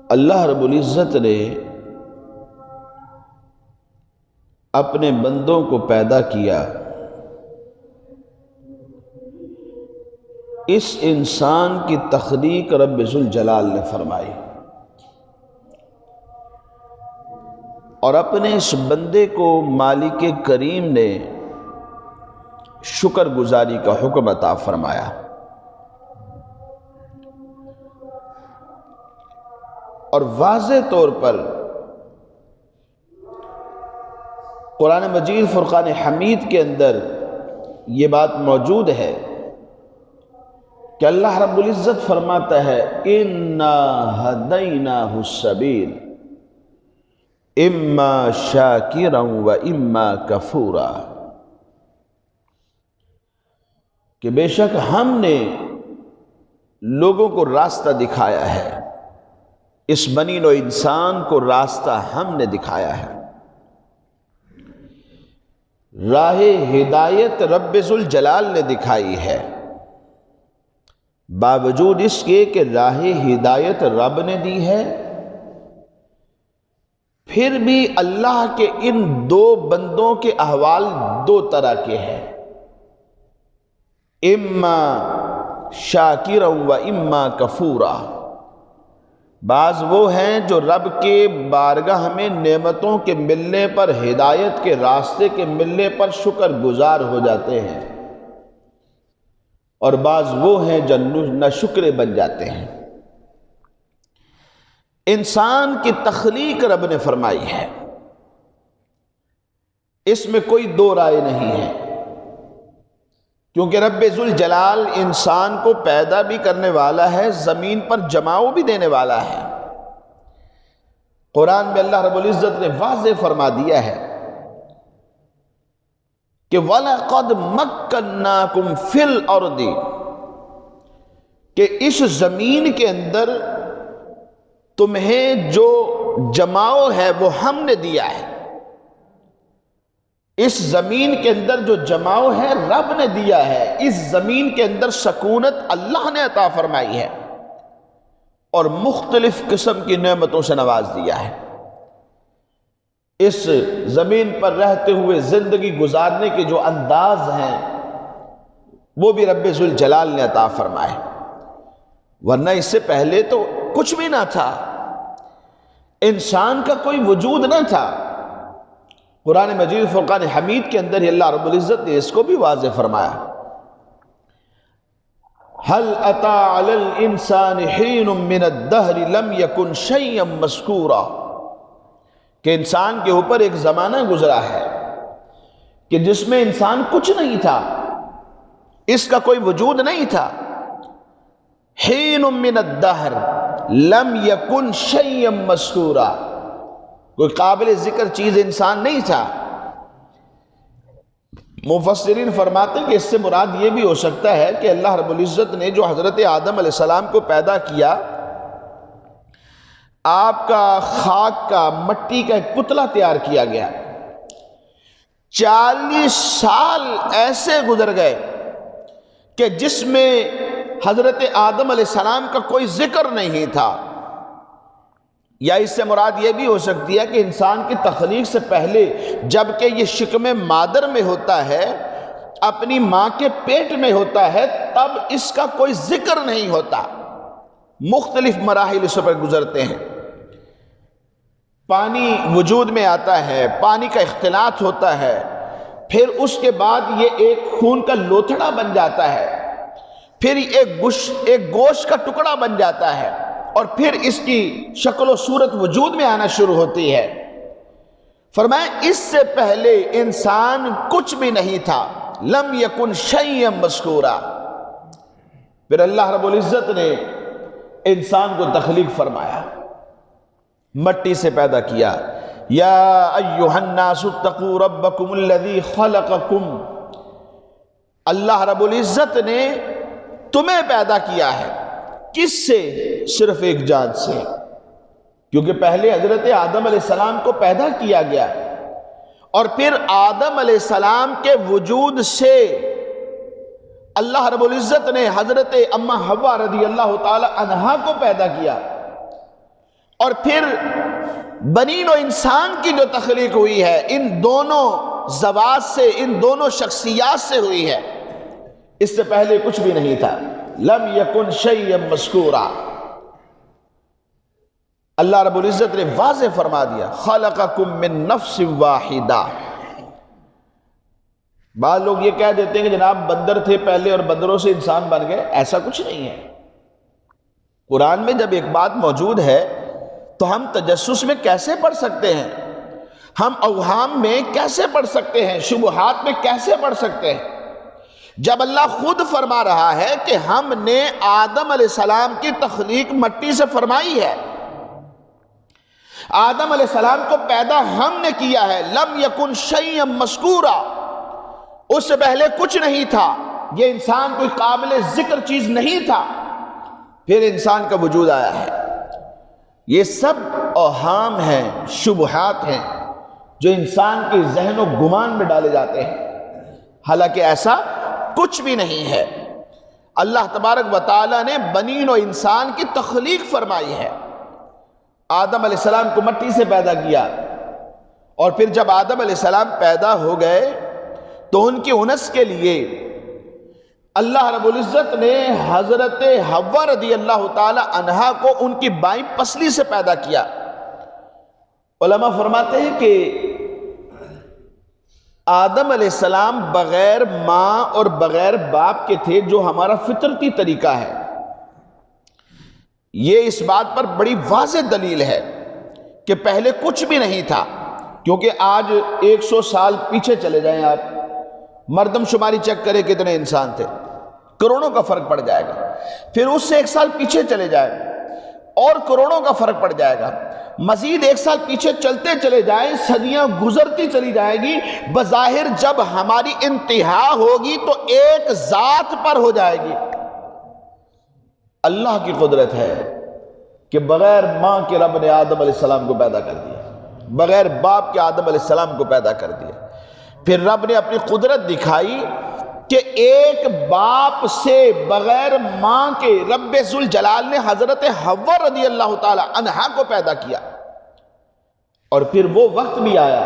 اللہ رب العزت نے اپنے بندوں کو پیدا کیا، اس انسان کی تخلیق رب ذوالجلال نے فرمائی، اور اپنے اس بندے کو مالک کریم نے شکر گزاری کا حکم عطا فرمایا۔ اور واضح طور پر قرآن مجید فرقان حمید کے اندر یہ بات موجود ہے کہ اللہ رب العزت فرماتا ہے اِنَّا هَدَيْنَاهُ السَّبِيلَ اِمَّا شَاكِرًا وَإِمَّا كَفُورًا، کہ بے شک ہم نے لوگوں کو راستہ دکھایا ہے، اس بنی نوع انسان کو راستہ ہم نے دکھایا ہے۔ راہ ہدایت رب ذوالجلال نے دکھائی ہے، باوجود اس کے کہ راہ ہدایت رب نے دی ہے، پھر بھی اللہ کے ان دو بندوں کے احوال دو طرح کے ہیں، اما شاکرا و اما کفورا۔ بعض وہ ہیں جو رب کے بارگاہ میں نعمتوں کے ملنے پر، ہدایت کے راستے کے ملنے پر شکر گزار ہو جاتے ہیں، اور بعض وہ ہیں جو ناشکرے بن جاتے ہیں۔ انسان کی تخلیق رب نے فرمائی ہے، اس میں کوئی دو رائے نہیں ہے، کیونکہ رب ذوالجلال انسان کو پیدا بھی کرنے والا ہے، زمین پر جماؤ بھی دینے والا ہے۔ قرآن میں اللہ رب العزت نے واضح فرما دیا ہے کہ وَلَقَدْ مَكَّنَّاكُمْ فِي الْأَرْضِ، کہ اس زمین کے اندر تمہیں جو جماؤ ہے وہ ہم نے دیا ہے، اس زمین کے اندر جو جماؤ ہے رب نے دیا ہے، اس زمین کے اندر سکونت اللہ نے عطا فرمائی ہے، اور مختلف قسم کی نعمتوں سے نواز دیا ہے۔ اس زمین پر رہتے ہوئے زندگی گزارنے کے جو انداز ہیں وہ بھی رب ذوالجلال نے عطا فرمائے، ورنہ اس سے پہلے تو کچھ بھی نہ تھا، انسان کا کوئی وجود نہ تھا۔ قرآن مجید فرقان حمید کے اندر ہی اللہ رب العزت نے اس کو بھی واضح فرمایا، هل اتى على الانسان حين من الدهر لم يكن شيئا مذكورا، کہ انسان کے اوپر ایک زمانہ گزرا ہے کہ جس میں انسان کچھ نہیں تھا، اس کا کوئی وجود نہیں تھا۔ حین من الدہر لم یکن شیئا مذکورا، کوئی قابل ذکر چیز انسان نہیں تھا۔ مفسرین فرماتے ہیں کہ اس سے مراد یہ بھی ہو سکتا ہے کہ اللہ رب العزت نے جو حضرت آدم علیہ السلام کو پیدا کیا، آپ کا خاک کا، مٹی کا ایک پتلا تیار کیا گیا، 40 سال ایسے گزر گئے کہ جس میں حضرت آدم علیہ السلام کا کوئی ذکر نہیں تھا، یا اس سے مراد یہ بھی ہو سکتی ہے کہ انسان کی تخلیق سے پہلے جبکہ یہ شکم مادر میں ہوتا ہے، اپنی ماں کے پیٹ میں ہوتا ہے، تب اس کا کوئی ذکر نہیں ہوتا، مختلف مراحل اس پر گزرتے ہیں۔ پانی وجود میں آتا ہے، پانی کا اختلاط ہوتا ہے، پھر اس کے بعد یہ ایک خون کا لوتھڑا بن جاتا ہے، پھر ایک گوشت کا ٹکڑا بن جاتا ہے، اور پھر اس کی شکل و صورت وجود میں آنا شروع ہوتی ہے۔ فرمایا اس سے پہلے انسان کچھ بھی نہیں تھا، لم یکن شیئا مذکورا۔ پھر اللہ رب العزت نے انسان کو تخلیق فرمایا، مٹی سے پیدا کیا۔ یا ایھا الناس اتقوا ربکم الذی خلقکم، اللہ رب العزت نے تمہیں پیدا کیا ہے، کس سے؟ صرف ایک جان سے، کیونکہ پہلے حضرت آدم علیہ السلام کو پیدا کیا گیا، اور پھر آدم علیہ السلام کے وجود سے اللہ رب العزت نے حضرت اماں حوا رضی اللہ تعالی عنہا کو پیدا کیا، اور پھر بنین و انسان کی جو تخلیق ہوئی ہے ان دونوں ذوات سے، ان دونوں شخصیات سے ہوئی ہے، اس سے پہلے کچھ بھی نہیں تھا۔ لم یکن شیئا مذکورا، اللہ رب العزت نے واضح فرما دیا خلقکم من نفس واحدہ۔ بعض لوگ یہ کہہ دیتے ہیں کہ جناب بندر تھے پہلے اور بندروں سے انسان بن گئے، ایسا کچھ نہیں ہے۔ قرآن میں جب ایک بات موجود ہے تو ہم تجسس میں کیسے پڑھ سکتے ہیں، ہم اوہام میں کیسے پڑھ سکتے ہیں، شبہات میں کیسے پڑھ سکتے ہیں، جب اللہ خود فرما رہا ہے کہ ہم نے آدم علیہ السلام کی تخلیق مٹی سے فرمائی ہے، آدم علیہ السلام کو پیدا ہم نے کیا ہے۔ لم یکن شیئا مذکورا، اس سے پہلے کچھ نہیں تھا، یہ انسان کوئی قابل ذکر چیز نہیں تھا، پھر انسان کا وجود آیا ہے۔ یہ سب اوہام ہیں، شبہات ہیں جو انسان کے ذہن و گمان میں ڈالے جاتے ہیں، حالانکہ ایسا کچھ بھی نہیں ہے۔ اللہ تبارک و تعالیٰ نے بنین و انسان کی تخلیق فرمائی ہے۔ آدم علیہ السلام کو مٹی سے پیدا کیا، اور پھر جب آدم علیہ السلام پیدا ہو گئے تو ان کی انس کے لیے اللہ رب العزت نے حضرت حوا رضی اللہ تعالی عنہا کو ان کی بائیں پسلی سے پیدا کیا۔ علماء فرماتے ہیں کہ آدم علیہ السلام بغیر ماں اور بغیر باپ کے تھے، جو ہمارا فطرتی طریقہ ہے۔ یہ اس بات پر بڑی واضح دلیل ہے کہ پہلے کچھ بھی نہیں تھا، کیونکہ آج 100 سال پیچھے چلے جائیں آپ، مردم شماری چیک کرے کتنے انسان تھے، کروڑوں کا فرق پڑ جائے گا۔ پھر اس سے 1 سال پیچھے چلے جائیں اور کروڑوں کا فرق پڑ جائے گا۔ مزید 1 سال پیچھے چلتے چلے جائیں، صدیاں گزرتی چلی جائے گی، بظاہر جب ہماری انتہا ہوگی تو ایک ذات پر ہو جائے گی۔ اللہ کی قدرت ہے کہ بغیر ماں کے رب نے آدم علیہ السلام کو پیدا کر دیا، بغیر باپ کے آدم علیہ السلام کو پیدا کر دیا۔ پھر رب نے اپنی قدرت دکھائی کہ ایک باپ سے بغیر ماں کے رب ذوالجلال نے حضرت حوا رضی اللہ تعالی عنہا کو پیدا کیا۔ اور پھر وہ وقت بھی آیا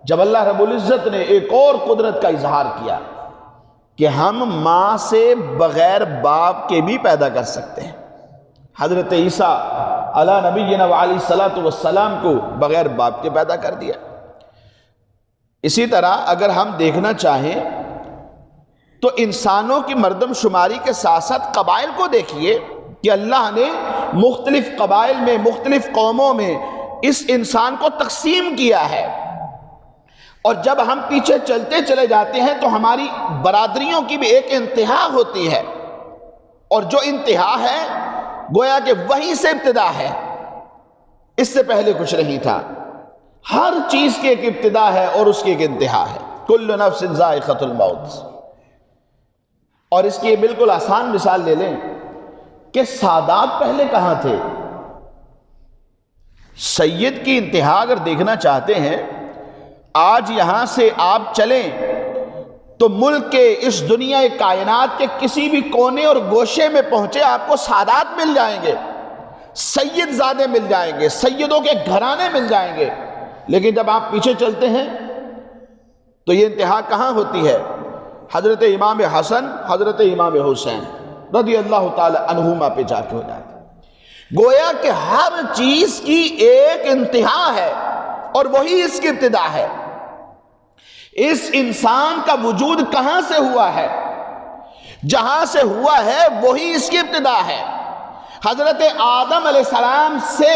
جب اللہ رب العزت نے ایک اور قدرت کا اظہار کیا کہ ہم ماں سے بغیر باپ کے بھی پیدا کر سکتے ہیں۔ حضرت عیسیٰ علی نبینا وعلیہ الصلاۃ والسلام کو بغیر باپ کے پیدا کر دیا۔ اسی طرح اگر ہم دیکھنا چاہیں تو انسانوں کی مردم شماری کے ساتھ ساتھ قبائل کو دیکھیے کہ اللہ نے مختلف قبائل میں، مختلف قوموں میں اس انسان کو تقسیم کیا ہے، اور جب ہم پیچھے چلتے چلے جاتے ہیں تو ہماری برادریوں کی بھی ایک انتہا ہوتی ہے، اور جو انتہا ہے گویا کہ وہیں سے ابتدا ہے، اس سے پہلے کچھ نہیں تھا۔ ہر چیز کی ایک ابتدا ہے اور اس کی ایک انتہا ہے۔ کل نفس ذائقۃ الموت۔ اور اس کی بالکل آسان مثال لے لیں کہ سادات پہلے کہاں تھے؟ سید کی انتہا اگر دیکھنا چاہتے ہیں، آج یہاں سے آپ چلیں تو ملک کے اس دنیا کائنات کے کسی بھی کونے اور گوشے میں پہنچے آپ کو سادات مل جائیں گے، سید زادے مل جائیں گے، سیدوں کے گھرانے مل جائیں گے۔ لیکن جب آپ پیچھے چلتے ہیں تو یہ انتہا کہاں ہوتی ہے؟ حضرت امام حسن، حضرت امام حسین رضی اللہ تعالی عنہما پہ جا کے ہو جاتے ہیں۔ گویا کہ ہر چیز کی ایک انتہا ہے اور وہی اس کی ابتدا ہے۔ اس انسان کا وجود کہاں سے ہوا ہے؟ جہاں سے ہوا ہے وہی اس کی ابتدا ہے۔ حضرت آدم علیہ السلام سے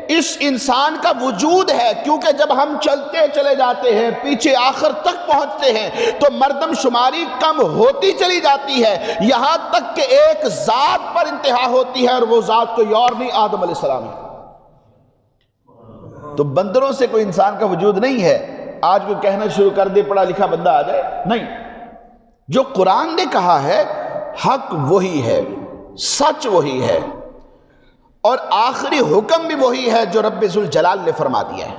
اس انسان کا وجود ہے، کیونکہ جب ہم چلتے چلے جاتے ہیں، پیچھے آخر تک پہنچتے ہیں تو مردم شماری کم ہوتی چلی جاتی ہے، یہاں تک کہ ایک ذات پر انتہا ہوتی ہے، اور وہ ذات کوئی اور نہیں، آدم علیہ السلام ہے۔ تو بندروں سے کوئی انسان کا وجود نہیں ہے۔ آج کوئی کہنا شروع کر دے پڑھا لکھا بندہ آ جائے، نہیں۔ جو قرآن نے کہا ہے حق وہی ہے، سچ وہی ہے، اور آخری حکم بھی وہی ہے جو رب ذوالجلال نے فرما دیا ہے۔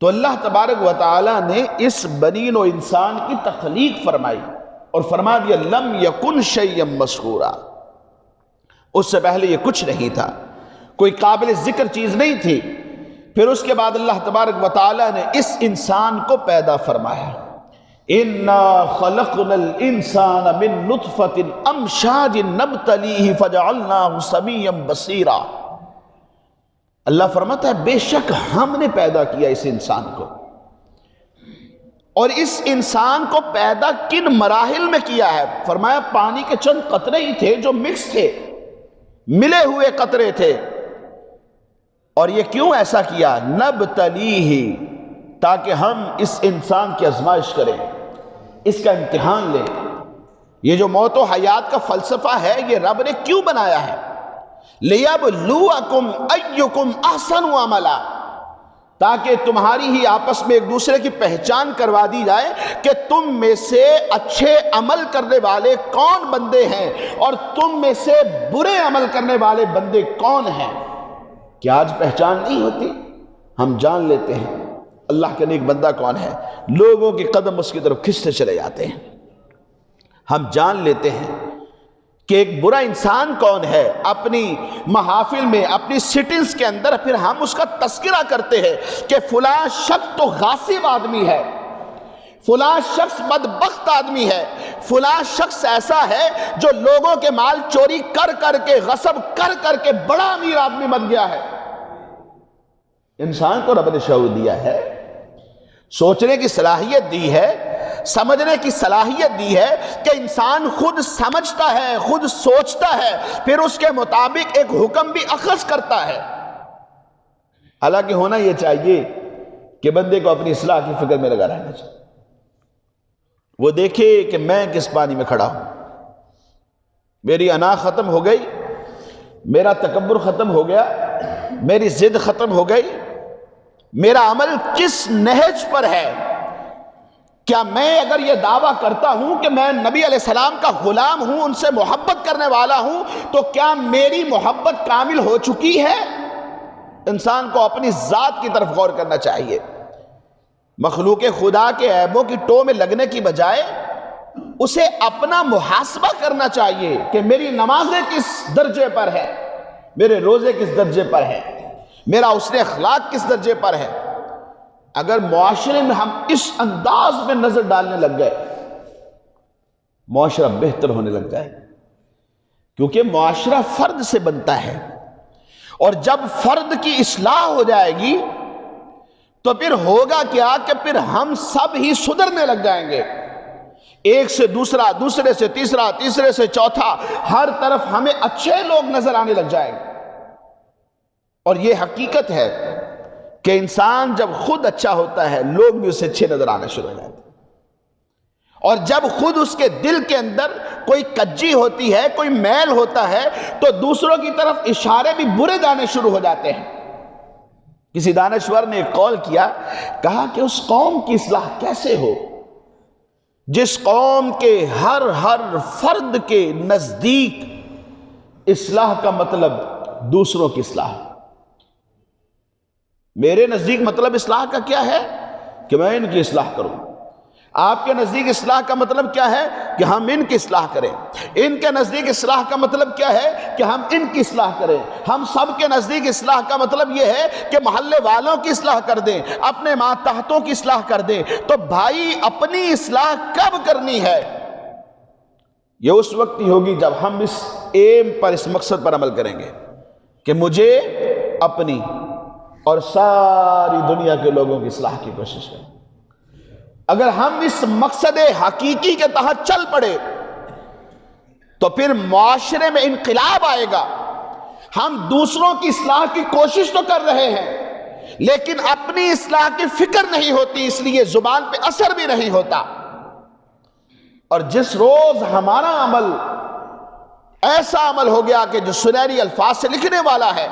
تو اللہ تبارک و تعالی نے اس بنین و انسان کی تخلیق فرمائی اور فرما دیا لم یکن شیئا مذکورا، اس سے پہلے یہ کچھ نہیں تھا۔ کوئی قابل ذکر چیز نہیں تھی. پھر اس کے بعد اللہ تبارک و تعالیٰ نے اس انسان کو پیدا فرمایا. اِنَّا خَلَقْنَا الْإِنسَانَ مِن نُطْفَةٍ أَمْشَاجٍ نَبْتَلِيهِ فَجَعَلْنَاهُ سَمِيًّا بَصِيرًا. اللہ فرماتا ہے بے شک ہم نے پیدا کیا اس انسان کو، اور اس انسان کو پیدا کن مراحل میں کیا ہے؟ فرمایا پانی کے چند قطرے ہی تھے جو مکس تھے، ملے ہوئے قطرے تھے. اور یہ کیوں ایسا کیا؟ نبتلیہ، تاکہ ہم اس انسان کی آزمائش کریں، اس کا امتحان لیں. یہ جو موت و حیات کا فلسفہ ہے یہ رب نے کیوں بنایا ہے؟ لِيَبْلُوَكُمْ أَيُّكُمْ أَحْسَنُ عَمَلًا، تاکہ تمہاری ہی آپس میں ایک دوسرے کی پہچان کروا دی جائے کہ تم میں سے اچھے عمل کرنے والے کون بندے ہیں اور تم میں سے برے عمل کرنے والے بندے کون ہیں. کیا آج پہچان نہیں ہوتی؟ ہم جان لیتے ہیں اللہ کا نیک بندہ کون ہے، لوگوں کے قدم اس کی طرف کھنچتے چلے جاتے ہیں. ہم جان لیتے ہیں کہ ایک برا انسان کون ہے. اپنی محافل میں، اپنی سٹنگز کے اندر پھر ہم اس کا تذکرہ کرتے ہیں کہ فلاں شخص تو غاصب آدمی ہے، فلاں شخص بدبخت آدمی ہے، فلاں شخص ایسا ہے جو لوگوں کے مال چوری کر کر کے، غصب کر کر کے بڑا امیر آدمی بن گیا ہے. انسان کو رب نے شعور دیا ہے، سوچنے کی صلاحیت دی ہے، سمجھنے کی صلاحیت دی ہے کہ انسان خود سمجھتا ہے، خود سوچتا ہے، پھر اس کے مطابق ایک حکم بھی اخذ کرتا ہے. حالانکہ ہونا یہ چاہیے کہ بندے کو اپنی اصلاح کی فکر میں لگا رہنا چاہیے. وہ دیکھے کہ میں کس پانی میں کھڑا ہوں، میری انا ختم ہو گئی، میرا تکبر ختم ہو گیا، میری ضد ختم ہو گئی، میرا عمل کس نہج پر ہے. کیا میں اگر یہ دعویٰ کرتا ہوں کہ میں نبی علیہ السلام کا غلام ہوں، ان سے محبت کرنے والا ہوں، تو کیا میری محبت کامل ہو چکی ہے؟ انسان کو اپنی ذات کی طرف غور کرنا چاہیے. مخلوق خدا کے عیبوں کی ٹو میں لگنے کی بجائے اسے اپنا محاسبہ کرنا چاہیے کہ میری نمازیں کس درجے پر ہے، میرے روزے کس درجے پر ہے، میرا حسن اخلاق کس درجے پر ہے. اگر معاشرے میں ہم اس انداز میں نظر ڈالنے لگ گئے، معاشرہ بہتر ہونے لگ جائے. کیونکہ معاشرہ فرد سے بنتا ہے، اور جب فرد کی اصلاح ہو جائے گی تو پھر ہوگا کیا کہ پھر ہم سب ہی سدھرنے لگ جائیں گے. ایک سے دوسرا، دوسرے سے تیسرا، تیسرے سے چوتھا، ہر طرف ہمیں اچھے لوگ نظر آنے لگ جائیں گے. اور یہ حقیقت ہے کہ انسان جب خود اچھا ہوتا ہے لوگ بھی اسے اچھے نظر آنے شروع ہو جاتے ہیں، اور جب خود اس کے دل کے اندر کوئی کجی ہوتی ہے، کوئی میل ہوتا ہے، تو دوسروں کی طرف اشارے بھی برے جانے شروع ہو جاتے ہیں. کسی دانشور نے ایک قول کیا، کہا کہ اس قوم کی اصلاح کیسے ہو جس قوم کے ہر فرد کے نزدیک اصلاح کا مطلب دوسروں کی اصلاح. میرے نزدیک مطلب اصلاح کا کیا ہے کہ میں ان کی اصلاح کروں. آپ کے نزدیک اصلاح کا مطلب کیا ہے کہ ہم ان کی اصلاح کریں. ان کے نزدیک اصلاح کا مطلب کیا ہے کہ ہم ان کی اصلاح کریں. ہم سب کے نزدیک اصلاح کا مطلب یہ ہے کہ محلے والوں کی اصلاح کر دیں، اپنے ماتحتوں کی اصلاح کر دیں. تو بھائی اپنی اصلاح کب کرنی ہے؟ یہ اس وقت ہی ہوگی جب ہم اس ایم پر، اس مقصد پر عمل کریں گے کہ مجھے اپنی اور ساری دنیا کے لوگوں کی اصلاح کی کوشش کریں. اگر ہم اس مقصد حقیقی کے تحت چل پڑے تو پھر معاشرے میں انقلاب آئے گا. ہم دوسروں کی اصلاح کی کوشش تو کر رہے ہیں لیکن اپنی اصلاح کی فکر نہیں ہوتی، اس لیے زبان پہ اثر بھی نہیں ہوتا. اور جس روز ہمارا عمل ایسا عمل ہو گیا کہ جو سنہری الفاظ سے لکھنے والا ہے،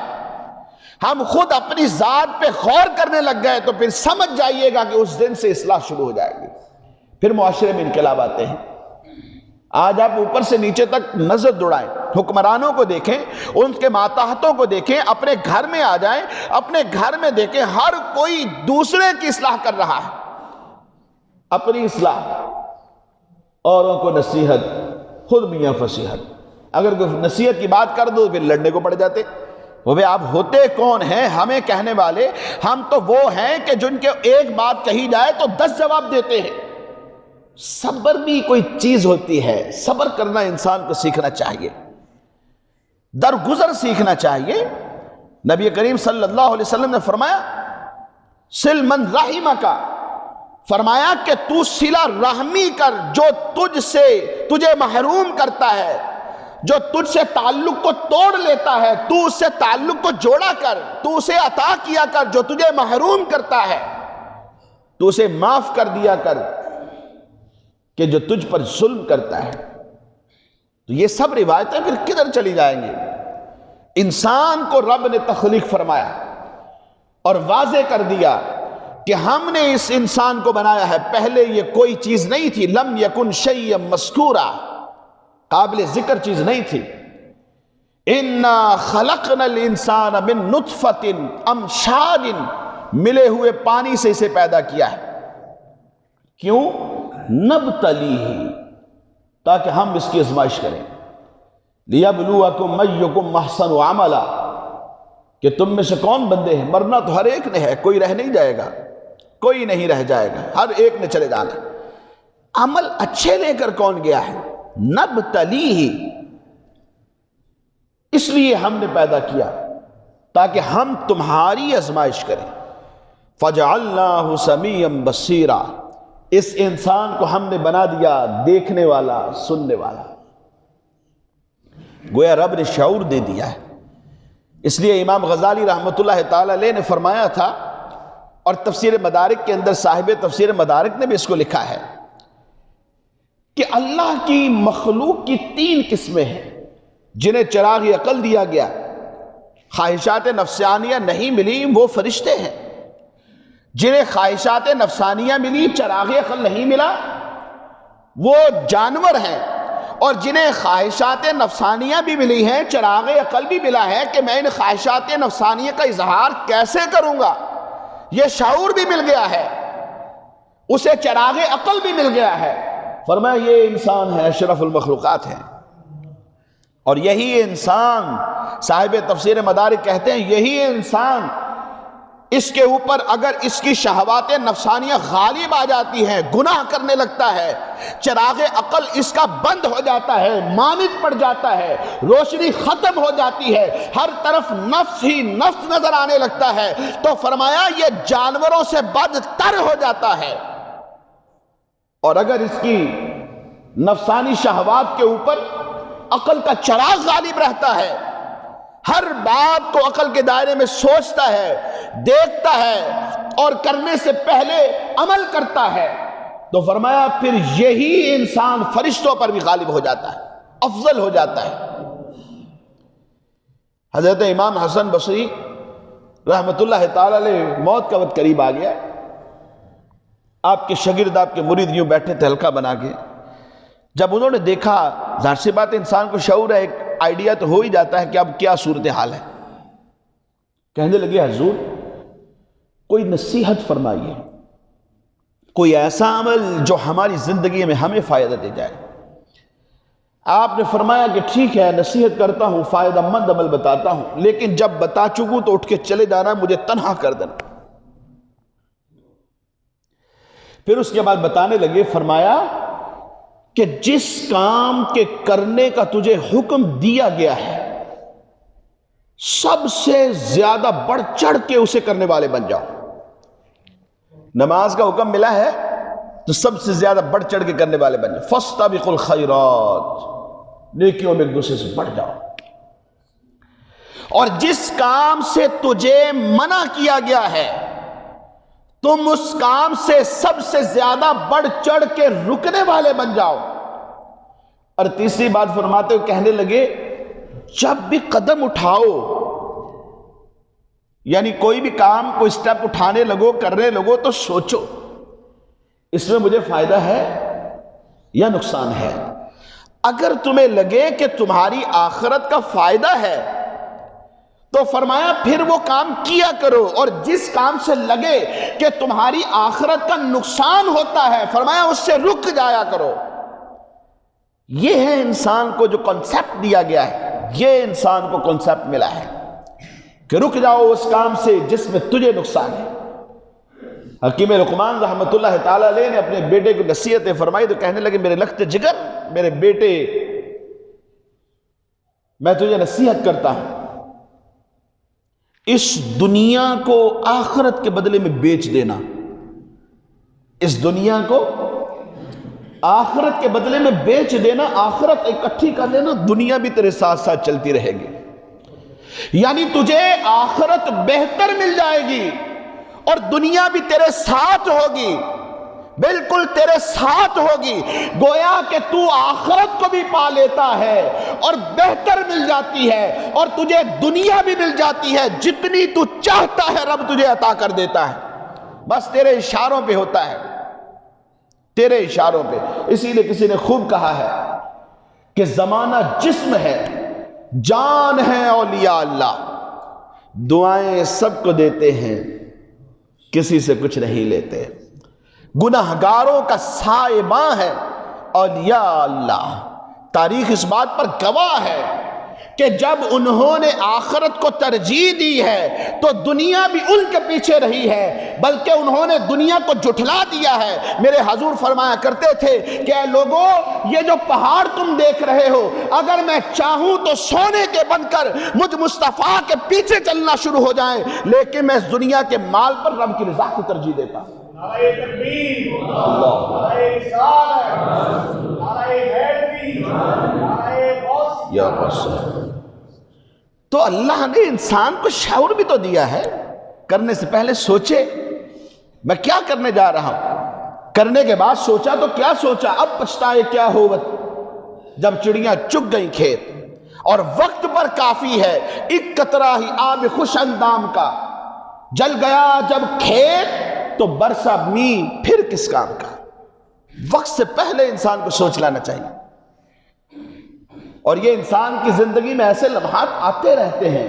ہم خود اپنی ذات پہ غور کرنے لگ گئے، تو پھر سمجھ جائیے گا کہ اس دن سے اصلاح شروع ہو جائے گی. پھر معاشرے میں انقلاب آتے ہیں. آج آپ اوپر سے نیچے تک نظر دوڑائیں، حکمرانوں کو دیکھیں، ان کے ماتحتوں کو دیکھیں، اپنے گھر میں آ جائیں، اپنے گھر میں دیکھیں ہر کوئی دوسرے کی اصلاح کر رہا ہے. اپنی اصلاح، اوروں کو نصیحت، خود میاں فصیحت. اگر کوئی نصیحت کی بات کر دو پھر لڑنے کو پڑ جاتے. وہ آپ ہوتے کون ہیں ہمیں کہنے والے؟ ہم تو وہ ہیں کہ جن کے ایک بات کہی جائے تو 10 جواب دیتے ہیں۔ صبر بھی کوئی چیز ہوتی ہے، صبر کرنا انسان کو سیکھنا چاہیے، درگزر سیکھنا چاہیے۔ نبی کریم صلی اللہ علیہ وسلم نے فرمایا سل من رحمک، فرمایا کہ تو صلہ رحمی کر جو تجھے محروم کرتا ہے، جو تجھ سے تعلق کو توڑ لیتا ہے، تو اس سے تعلق کو جوڑا کر، تو اسے عطا کیا کر جو تجھے محروم کرتا ہے، تو اسے معاف کر دیا کر کہ جو تجھ پر ظلم کرتا ہے۔ تو یہ سب روایتیں پھر کدھر چلی جائیں گی؟ انسان کو رب نے تخلیق فرمایا اور واضح کر دیا کہ ہم نے اس انسان کو بنایا ہے، پہلے یہ کوئی چیز نہیں تھی، لم یکن شیئا مذکورا، قابل ذکر چیز نہیں تھی۔ انا خلقنا الانسان من نطفۃ امشاج، ملے ہوئے پانی سے اسے پیدا کیا ہے۔ کیوں؟ نبتلیہ، تاکہ ہم اس کی آزمائش کریں۔ لیبلوکم ایکم احسن عملا، کہ تم میں سے کون بندے ہیں، مرنا تو ہر ایک نے ہے، کوئی رہ نہیں جائے گا، کوئی نہیں رہ جائے گا، ہر ایک نے چلے جانا۔ عمل اچھے لے کر کون گیا ہے؟ نبتلیہ، اس لیے ہم نے پیدا کیا تاکہ ہم تمہاری آزمائش کریں۔ فجعلناہ سمیعا بصیرا، اس انسان کو ہم نے بنا دیا دیکھنے والا، سننے والا۔ گویا رب نے شعور دے دیا ہے۔ اس لیے امام غزالی رحمۃ اللہ تعالی علیہ نے فرمایا تھا، اور تفسیر مدارک کے اندر صاحب تفسیر مدارک نے بھی اس کو لکھا ہے، کہ اللہ کی مخلوق کی 3 قسمیں ہیں جنہیں چراغ عقل دیا گیا۔ خواہشات نفسانیہ نہیں ملی وہ فرشتے ہیں، جنہیں خواہشات نفسانیہ ملی چراغ عقل نہیں ملا وہ جانور ہیں، اور جنہیں خواہشات نفسانیہ بھی ملی ہیں چراغ عقل بھی ملا ہے کہ میں ان خواہشات نفسانیہ کا اظہار کیسے کروں گا، یہ شعور بھی مل گیا ہے، اسے چراغ عقل بھی مل گیا ہے۔ فرمایا یہ انسان ہے، اشرف المخلوقات ہے، اور یہی انسان، صاحب تفسیر مدارک کہتے ہیں یہی انسان، اس کے اوپر اگر اس کی شہوات نفسانیہ غالب آ جاتی ہیں، گناہ کرنے لگتا ہے، چراغ عقل اس کا بند ہو جاتا ہے، مانند پڑ جاتا ہے، روشنی ختم ہو جاتی ہے، ہر طرف نفس ہی نفس نظر آنے لگتا ہے، تو فرمایا یہ جانوروں سے بدتر ہو جاتا ہے۔ اور اگر اس کی نفسانی شہوات کے اوپر عقل کا چراغ غالب رہتا ہے، ہر بات کو عقل کے دائرے میں سوچتا ہے، دیکھتا ہے، اور کرنے سے پہلے عمل کرتا ہے، تو فرمایا پھر یہی انسان فرشتوں پر بھی غالب ہو جاتا ہے، افضل ہو جاتا ہے۔ حضرت امام حسن بصری رحمۃ اللہ تعالی علیہ موت کا وقت قریب آ گیا، آپ کے شاگرد، آپ کے مرید یوں بیٹھے تھے حلقہ بنا کے۔ جب انہوں نے دیکھا، ظاہر سی بات انسان کو شعور ہے، ایک آئیڈیا تو ہو ہی جاتا ہے کہ اب کیا صورتحال ہے، کہنے لگے حضور کوئی نصیحت فرمائیے، کوئی ایسا عمل جو ہماری زندگی میں ہمیں فائدہ دے جائے۔ آپ نے فرمایا کہ ٹھیک ہے نصیحت کرتا ہوں، فائدہ مند عمل بتاتا ہوں، لیکن جب بتا چکوں تو اٹھ کے چلے جانا، مجھے تنہا کر دینا۔ پھر اس کے بعد بتانے لگے، فرمایا کہ جس کام کے کرنے کا تجھے حکم دیا گیا ہے سب سے زیادہ بڑھ چڑھ کے اسے کرنے والے بن جاؤ۔ نماز کا حکم ملا ہے تو سب سے زیادہ بڑھ چڑھ کے کرنے والے بن جاؤ۔ فاستبقوا الخیرات، نیکیوں میں ایک دوسرے سے بڑھ جاؤ۔ اور جس کام سے تجھے منع کیا گیا ہے تم اس کام سے سب سے زیادہ بڑھ چڑھ کے رکنے والے بن جاؤ۔ اور تیسری بات فرماتے ہوئے کہنے لگے جب بھی قدم اٹھاؤ، یعنی کوئی بھی کام، کوئی سٹیپ اٹھانے لگو، کرنے لگو، تو سوچو اس میں مجھے فائدہ ہے یا نقصان ہے۔ اگر تمہیں لگے کہ تمہاری آخرت کا فائدہ ہے تو فرمایا پھر وہ کام کیا کرو، اور جس کام سے لگے کہ تمہاری آخرت کا نقصان ہوتا ہے فرمایا اس سے رک جایا کرو۔ یہ ہے انسان کو جو کنسیپٹ دیا گیا ہے، یہ انسان کو کنسیپٹ ملا ہے۔ کہ رک جاؤ اس کام سے جس میں تجھے نقصان ہے۔ حکیم لقمان رحمۃ اللہ تعالیٰ علیہ نے اپنے بیٹے کو نصیحتیں فرمائی تو کہنے لگے میرے لخت جگر، میرے بیٹے میں تجھے نصیحت کرتا ہوں، اس دنیا کو آخرت کے بدلے میں بیچ دینا، اس دنیا کو آخرت کے بدلے میں بیچ دینا، آخرت اکٹھی کر لینا، دنیا بھی تیرے ساتھ ساتھ چلتی رہے گی، یعنی تجھے آخرت بہتر مل جائے گی اور دنیا بھی تیرے ساتھ ہوگی، بالکل تیرے ساتھ ہوگی، گویا کہ تو آخرت کو بھی پا لیتا ہے اور بہتر مل جاتی ہے اور تجھے دنیا بھی مل جاتی ہے، جتنی تو چاہتا ہے رب تجھے عطا کر دیتا ہے، بس تیرے اشاروں پہ ہوتا ہے، تیرے اشاروں پہ۔ اسی لیے کسی نے خوب کہا ہے کہ زمانہ جسم ہے، جان ہے اولیاء اللہ، دعائیں سب کو دیتے ہیں، کسی سے کچھ نہیں لیتے، گناہگاروں کا سائباں ہے اولیاء اللہ۔ تاریخ اس بات پر گواہ ہے کہ جب انہوں نے آخرت کو ترجیح دی ہے تو دنیا بھی ان کے پیچھے رہی ہے، بلکہ انہوں نے دنیا کو جھٹلا دیا ہے۔ میرے حضور فرمایا کرتے تھے کہ اے لوگوں، یہ جو پہاڑ تم دیکھ رہے ہو، اگر میں چاہوں تو سونے کے بن کر مجھ مصطفیٰ کے پیچھے چلنا شروع ہو جائیں، لیکن میں اس دنیا کے مال پر رب کی رضا کو ترجیح دیتا ہوں۔ نعرہ تکبیر، نعرہ رسالت، نعرہ حیدری، نعرہ غوث۔ یا بس، تو اللہ نے انسان کو شعور بھی تو دیا ہے، کرنے سے پہلے سوچے میں کیا کرنے جا رہا ہوں، کرنے کے بعد سوچا تو کیا سوچا، اب پچھتائے کیا ہوت جب چڑیاں چگ گئیں کھیت، اور وقت پر کافی ہے ایک قطرہ ہی آب خوش اندام کا، جل گیا جب کھیت تو برسا می پھر کس کام کا۔ وقت سے پہلے انسان کو سوچ لانا چاہیے، اور یہ انسان کی زندگی میں ایسے لمحات آتے رہتے ہیں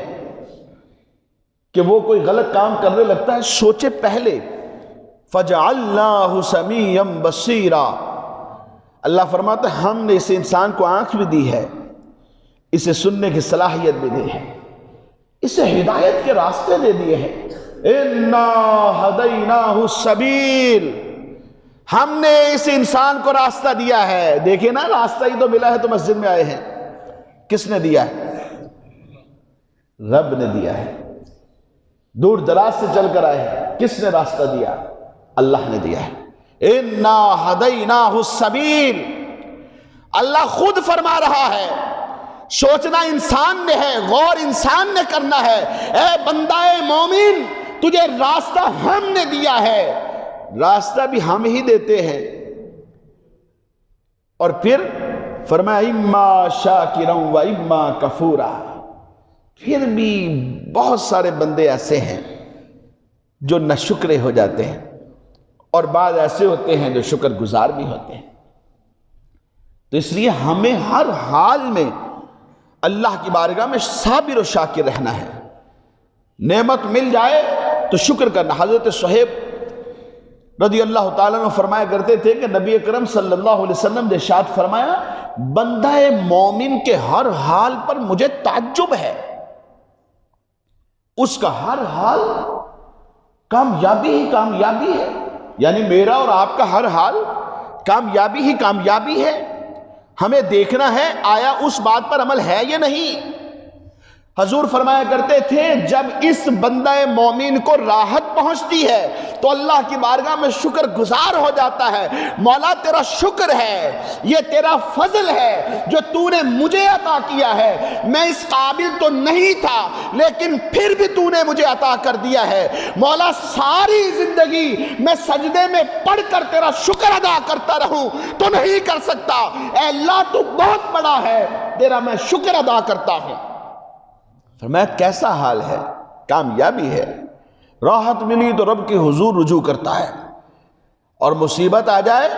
کہ وہ کوئی غلط کام کرنے لگتا ہے، سوچے پہلے۔ فَجَعَلْنَاهُ سَمِيًّا بَصِيرًا، اللہ فرماتا ہے ہم نے اس انسان کو آنکھ بھی دی ہے، اسے سننے کی صلاحیت بھی دی ہے، اسے ہدایت کے راستے دے دیے ہیں۔ اِنَّا هَدَيْنَاهُ السَّبِيلَ، ہم نے اس انسان کو راستہ دیا ہے۔ دیکھیں نا، راستہ ہی تو ملا ہے تو مسجد میں آئے ہیں، کس نے دیا ہے؟ رب نے دیا ہے۔ دور دراز سے چل کر آئے ہیں، کس نے راستہ دیا؟ اللہ نے دیا ہے۔ اِنَّا هَدَيْنَاهُ السَّبِيلَ، اللہ خود فرما رہا ہے، سوچنا انسان نے ہے، غور انسان نے کرنا ہے۔ اے بندہ مومن، تجھے راستہ ہم نے دیا ہے، راستہ بھی ہم ہی دیتے ہیں۔ اور پھر فرمایا اما شاکرا و اما کفورا، پھر بھی بہت سارے بندے ایسے ہیں جو ناشکرے ہو جاتے ہیں، اور بعض ایسے ہوتے ہیں جو شکر گزار بھی ہوتے ہیں۔ تو اس لیے ہمیں ہر حال میں اللہ کی بارگاہ میں صابر و شاکر رہنا ہے، نعمت مل جائے تو شکر کرنا۔ حضرت صہیب رضی اللہ تعالیٰ عنہ فرمایا کرتے تھے کہ نبی اکرم صلی اللہ علیہ وسلم نے ارشاد فرمایا، بندہ مومن کے ہر حال پر مجھے تعجب ہے، اس کا ہر حال کامیابی ہی کامیابی ہے، یعنی میرا اور آپ کا ہر حال کامیابی ہی کامیابی ہے۔ ہمیں دیکھنا ہے آیا اس بات پر عمل ہے یا نہیں۔ حضور فرمایا کرتے تھے جب اس بندہ مومن کو راحت پہنچتی ہے تو اللہ کی بارگاہ میں شکر گزار ہو جاتا ہے، مولا تیرا شکر ہے، یہ تیرا فضل ہے جو تو نے مجھے عطا کیا ہے، میں اس قابل تو نہیں تھا لیکن پھر بھی تو نے مجھے عطا کر دیا ہے۔ مولا ساری زندگی میں سجدے میں پڑھ کر تیرا شکر ادا کرتا رہوں تو نہیں کر سکتا، اے اللہ تو بہت بڑا ہے، تیرا میں شکر ادا کرتا ہوں۔ فرمایا کیسا حال ہے؟ کامیابی ہے، راحت ملی تو رب کے حضور رجوع کرتا ہے، اور مصیبت آ جائے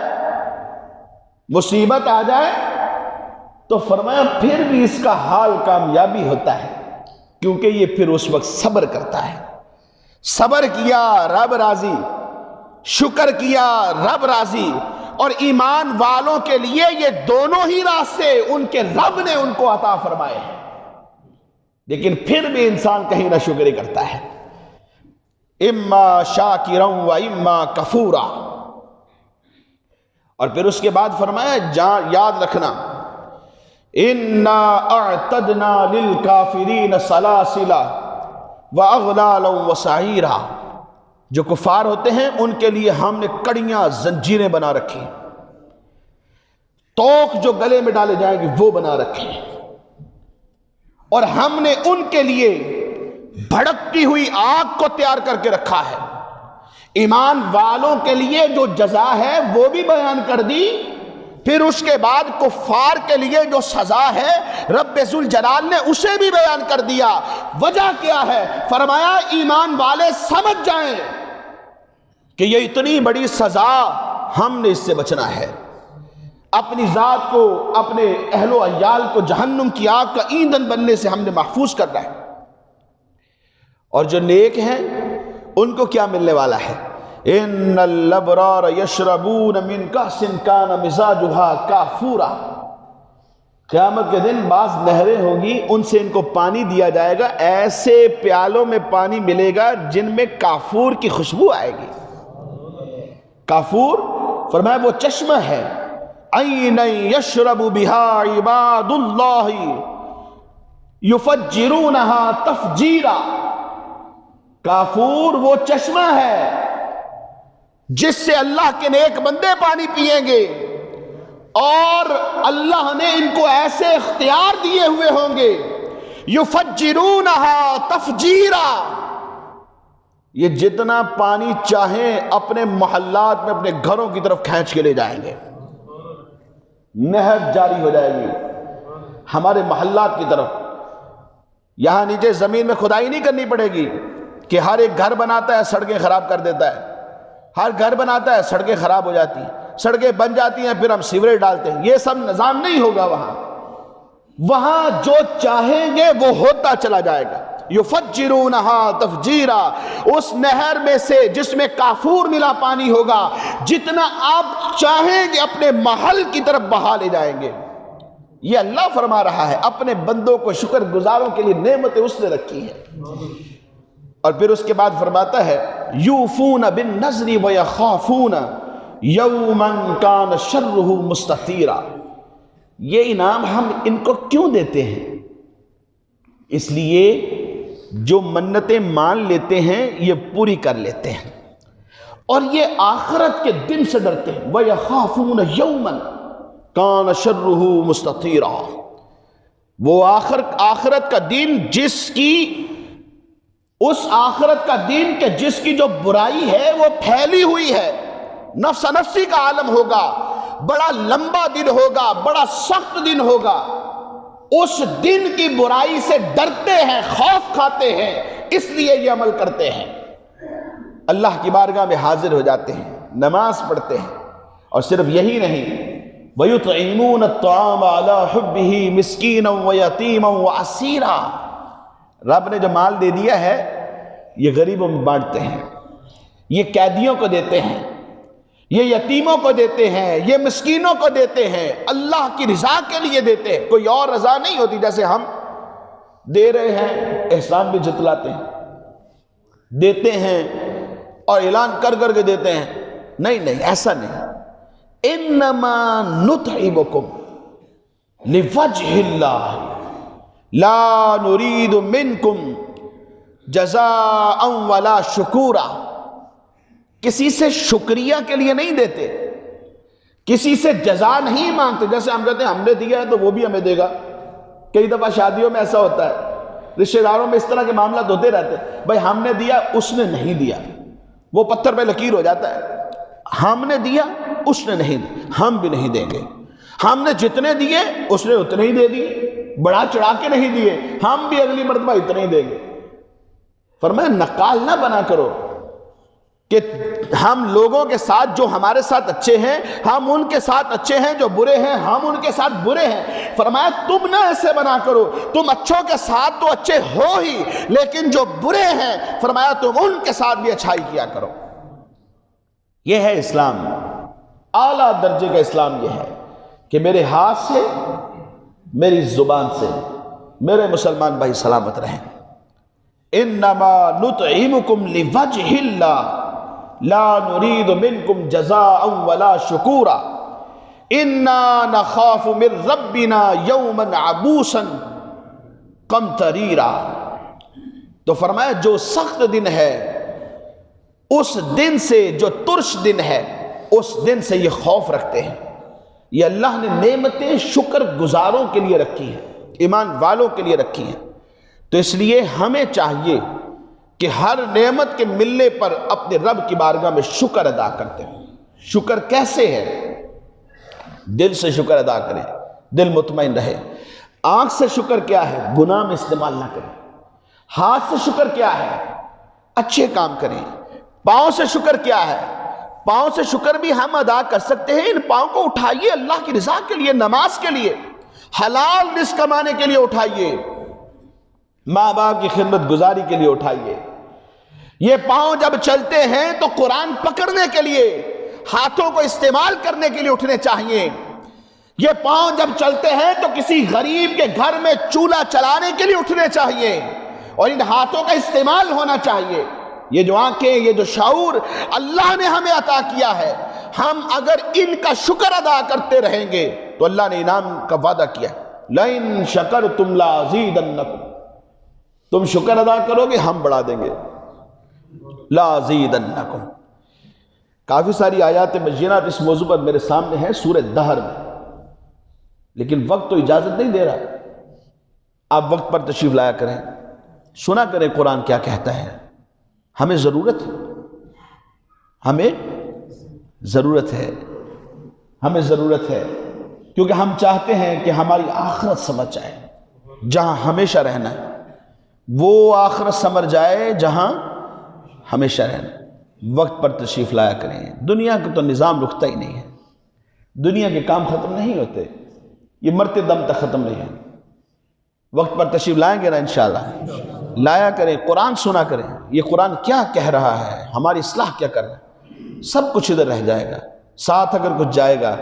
تو فرمایا پھر بھی اس کا حال کامیابی ہوتا ہے، کیونکہ یہ پھر اس وقت صبر کرتا ہے۔ صبر کیا رب راضی، شکر کیا رب راضی، اور ایمان والوں کے لیے یہ دونوں ہی راستے ان کے رب نے ان کو عطا فرمائے ہیں۔ لیکن پھر بھی انسان کہیں نہ شکری کرتا ہے. اما شاکرا و اما کفورا. اور پھر اس کے بعد فرمایا یاد رکھنا انا اعتدنا للکافرین سلاسلا واغلالا وسعیرا. جو کفار ہوتے ہیں ان کے لیے ہم نے کڑیاں زنجیریں بنا رکھی، توق جو گلے میں ڈالے جائیں گے وہ بنا رکھے، اور ہم نے ان کے لیے بھڑکتی ہوئی آگ کو تیار کر کے رکھا ہے. ایمان والوں کے لیے جو جزا ہے وہ بھی بیان کر دی، پھر اس کے بعد کفار کے لیے جو سزا ہے رب ذوالجلال نے اسے بھی بیان کر دیا. وجہ کیا ہے؟ فرمایا ایمان والے سمجھ جائیں کہ یہ اتنی بڑی سزا، ہم نے اس سے بچنا ہے. اپنی ذات کو، اپنے اہل و عیال کو جہنم کی آگ کا ایندھن بننے سے ہم نے محفوظ کرنا ہے. اور جو نیک ہیں ان کو کیا ملنے والا ہے؟ ان الابرار یشربون من کأس کان مزاجها کافورا. قیامت کے دن بعض نہریں ہوں گی، ان سے ان کو پانی دیا جائے گا، ایسے پیالوں میں پانی ملے گا جن میں کافور کی خوشبو آئے گی. کافور فرمایا وہ چشمہ ہے، عین یشرب بها عباد اللہ یفجرونها تفجیرا. کافور وہ چشمہ ہے جس سے اللہ کے نیک بندے پانی پئیں گے، اور اللہ نے ان کو ایسے اختیار دیے ہوئے ہوں گے، یفجرونها تفجیرا. یہ جتنا پانی چاہیں اپنے محلات میں، اپنے گھروں کی طرف کھینچ کے لے جائیں گے. نہر جاری ہو جائے گی ہمارے محلات کی طرف. یہاں نیچے زمین میں کھدائی نہیں کرنی پڑے گی کہ ہر ایک گھر بناتا ہے سڑکیں خراب کر دیتا ہے، ہر گھر بناتا ہے سڑکیں خراب ہو جاتی ہیں، سڑکیں بن جاتی ہیں پھر ہم سیوریج ڈالتے ہیں. یہ سب نظام نہیں ہوگا. وہاں جو چاہیں گے وہ ہوتا چلا جائے گا. یفجرونہا تفجیرا. اس نہر میں سے جس میں کافور ملا پانی ہوگا، جتنا آپ چاہیں گے اپنے محل کی طرف بہا لے جائیں گے. یہ اللہ فرما رہا ہے. اپنے بندوں کو شکر گزاروں کے لیے نعمتیں اس نے رکھی ہے. اور پھر اس کے بعد فرماتا ہے یوفون بالنذر ویخافون یوما کان شرہ مستطیرا. یہ انعام ہم ان کو کیوں دیتے ہیں؟ اس لیے جو منتیں مان لیتے ہیں یہ پوری کر لیتے ہیں، اور یہ آخرت کے دن سے ڈرتے ہیں. وَيَخَافُونَ يَوْمًا كَانَ شَرُّهُ مُسْتَطِيرًا. وہ آخرت کا دن اس آخرت کا دن کہ جس کی جو برائی ہے وہ پھیلی ہوئی ہے. نفس نفسی کا عالم ہوگا، بڑا لمبا دن ہوگا، بڑا سخت دن ہوگا. اس دن کی برائی سے ڈرتے ہیں، خوف کھاتے ہیں، اس لیے یہ عمل کرتے ہیں. اللہ کی بارگاہ میں حاضر ہو جاتے ہیں، نماز پڑھتے ہیں، اور صرف یہی نہیں، وَيُطْعِمُونَ الطَّعَامَ عَلَىٰ حُبِّهِ مِسْكِينًا وَيَتِيمًا وَأَسِيرًا. رب نے جو مال دے دیا ہے یہ غریبوں میں بانٹتے ہیں، یہ قیدیوں کو دیتے ہیں، یہ یتیموں کو دیتے ہیں، یہ مسکینوں کو دیتے ہیں، اللہ کی رضا کے لیے دیتے ہیں. کوئی اور رضا نہیں ہوتی. جیسے ہم دے رہے ہیں احسان بھی جتلاتے ہیں، دیتے ہیں اور اعلان کر کر کے دیتے ہیں. نہیں، ایسا نہیں. انما نطعمکم لوجہ اللہ لا نرید منکم جزاء ولا شکورا. کسی سے شکریہ کے لیے نہیں دیتے، کسی سے جزا نہیں مانگتے. جیسے ہم کہتے ہیں ہم نے دیا ہے تو وہ بھی ہمیں دے گا. کئی دفعہ شادیوں میں ایسا ہوتا ہے، رشتہ داروں میں اس طرح کے معاملات ہوتے رہتے ہیں. بھائی ہم نے دیا، اس نے نہیں دیا، وہ پتھر پہ لکیر ہو جاتا ہے. ہم نے دیا، اس نے نہیں دیا، ہم بھی نہیں دیں گے. ہم نے جتنے دیے اس نے اتنے ہی دے دیے، بڑا چڑھا کے نہیں دیے، ہم بھی اگلی مرتبہ اتنے ہی دیں گے. فرمایا نقال نہ بنا کرو کہ ہم لوگوں کے ساتھ جو ہمارے ساتھ اچھے ہیں ہم ان کے ساتھ اچھے ہیں، جو برے ہیں ہم ان کے ساتھ برے ہیں. فرمایا تم نہ ایسے بنا کرو، تم اچھوں کے ساتھ تو اچھے ہو ہی، لیکن جو برے ہیں فرمایا تم ان کے ساتھ بھی اچھائی کیا کرو. یہ ہے اسلام. اعلیٰ درجے کا اسلام یہ ہے کہ میرے ہاتھ سے، میری زبان سے میرے مسلمان بھائی سلامت رہیں. انما نطعمکم لوجہ اللہ لا نرید منکم جزاء ولا شکورا انا نخاف من ربنا یوما عبوسا قمطریرا. تو فرمایا جو سخت دن ہے اس دن سے، جو ترش دن ہے اس دن سے یہ خوف رکھتے ہیں. یہ اللہ نے نعمتیں شکر گزاروں کے لیے رکھی ہیں، ایمان والوں کے لیے رکھی ہیں. تو اس لیے ہمیں چاہیے کہ ہر نعمت کے ملنے پر اپنے رب کی بارگاہ میں شکر ادا کرتے ہیں. شکر کیسے ہے؟ دل سے شکر ادا کریں، دل مطمئن رہے. آنکھ سے شکر کیا ہے؟ گناہ میں استعمال نہ کریں. ہاتھ سے شکر کیا ہے؟ اچھے کام کریں. پاؤں سے شکر کیا ہے؟ پاؤں سے شکر بھی ہم ادا کر سکتے ہیں. ان پاؤں کو اٹھائیے اللہ کی رضا کے لیے، نماز کے لیے، حلال رزق کمانے کے لیے اٹھائیے، ماں باپ کی خدمت گزاری کے لیے اٹھائیے. یہ پاؤں جب چلتے ہیں تو قرآن پکڑنے کے لیے، ہاتھوں کو استعمال کرنے کے لیے اٹھنے چاہیے. یہ پاؤں جب چلتے ہیں تو کسی غریب کے گھر میں چولہا چلانے کے لیے اٹھنے چاہیے، اور ان ہاتھوں کا استعمال ہونا چاہیے. یہ جو آنکھیں، یہ جو شعور اللہ نے ہمیں عطا کیا ہے، ہم اگر ان کا شکر ادا کرتے رہیں گے تو اللہ نے انعام کا وعدہ کیا ہے. لَإِن شَكَرْتُمْ لَأَزِيدَنَّكُمْ. تم شکر ادا کرو گے ہم بڑھا دیں گے. لَأَزِيدَنَّكُمْ. کافی ساری آیات بینات اس موضوع پر میرے سامنے ہیں سورہ دہر میں، لیکن وقت تو اجازت نہیں دے رہا. آپ وقت پر تشریف لایا کریں، سنا کریں قرآن کیا کہتا ہے. ہمیں ضرورت ہے، ہمیں ضرورت ہے، ہمیں ضرورت ہے، کیونکہ ہم چاہتے ہیں کہ ہماری آخرت سمجھ جائے. جہاں ہمیشہ رہنا ہے وہ آخرت سمجھ جائے جہاں ہمیشہ رہنا. وقت پر تشریف لایا کریں. دنیا کا تو نظام رکتا ہی نہیں ہے، دنیا کے کام ختم نہیں ہوتے، یہ مرتے دم تک ختم نہیں ہیں. وقت پر تشریف لائیں گے نا انشاءاللہ، لایا کریں، قرآن سنا کریں. یہ قرآن کیا کہہ رہا ہے، ہماری اصلاح کیا کر رہا ہے. سب کچھ ادھر رہ جائے گا، ساتھ اگر کچھ جائے گا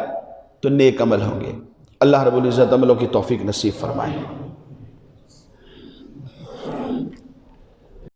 تو نیک عمل ہوں گے. اللہ رب العزت عملوں کی توفیق نصیب فرمائے.